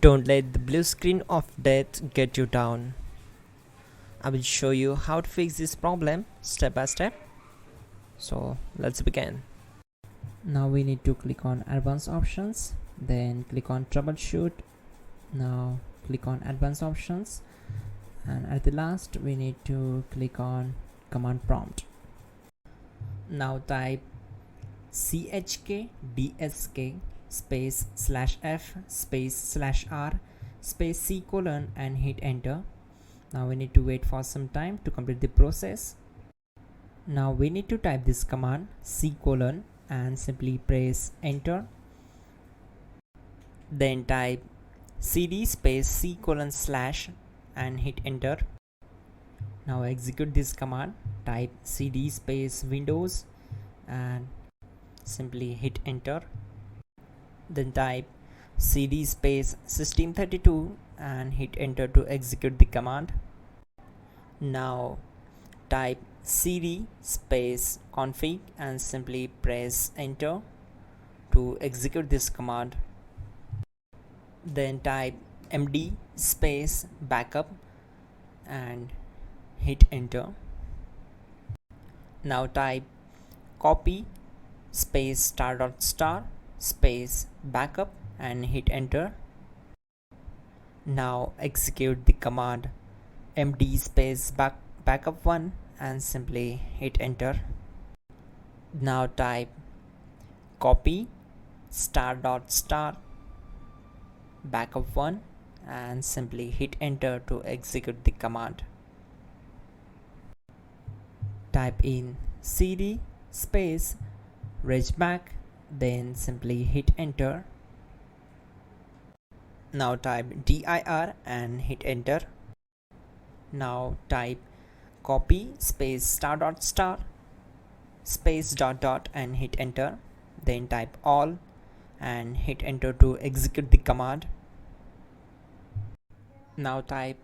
Don't let the blue screen of death get you down. I will show you how to fix this problem step by step. So let's begin. Now we need to click on advanced options, then click on troubleshoot. Now click on advanced options, and at the last we need to click on command prompt. Now type chkdsk space /f space /r space c : and hit enter. Now we need to wait for some time to complete the process. Now we need to type this command c : and simply press enter. Then type cd space c : / and hit enter. Now execute this command. Type cd space windows and simply hit enter. Then type cd space system32 and hit enter to execute the command. Now type cd space config and simply press enter to execute this command. Then type md space backup and hit enter. Now type copy space ** space backup and hit enter. Now execute the command md space backup1 and simply hit enter. Now type copy ** backup1 and simply hit enter to execute the command. Type in cd space regback, then simply hit enter. Now type dir and hit enter. Now type copy space ** space .. and hit enter. Then type all and hit enter to execute the command. Now type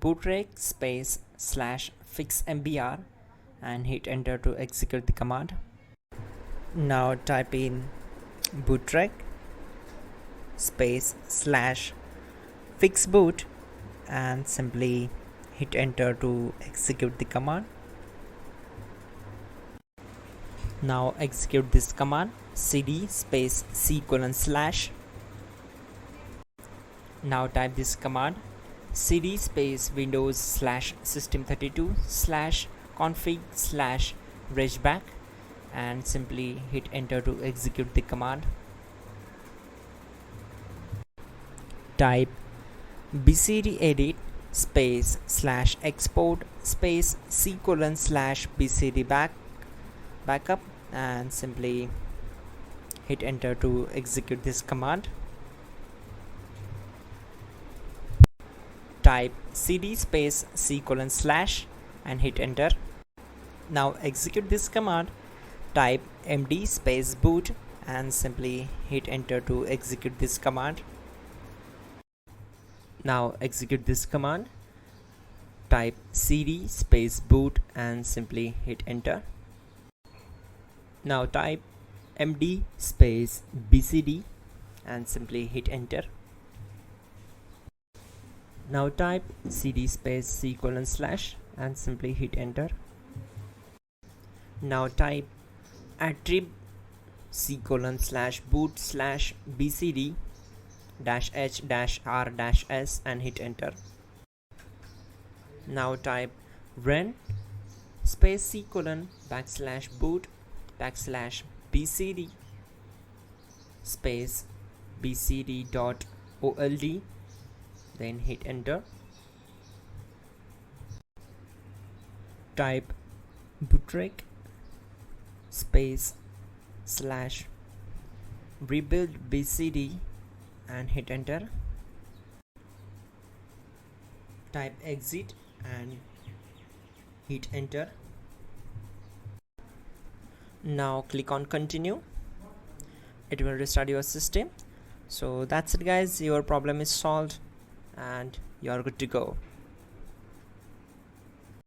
bootrec space /fixmbr and hit enter to execute the command. Now type in bootrec space /fixboot and simply hit enter to execute the command. Now execute this command cd space c : /. Now type this command cd space windows /system32 /config /regback and simply hit enter to execute the command. Type bcdedit space /export space c : /bcd backup and simply hit enter to execute this command. Type cd space c : / and hit enter. Now execute this command. Type md space boot and simply hit enter to execute this command. Now execute this command. Type cd space boot and simply hit enter. Now type md space bcd and simply hit enter. Now type cd space c : / and simply hit enter. Now type attrib c : / boot /bcd -h -r -s and hit enter. Now type run space c : /boot /bcd space bcd.old, then hit enter. Type bootrec space /rebuildbcd and hit enter. Type exit and hit enter. Now click on continue. It will restart your system. So that's it guys, your problem is solved and you are good to go.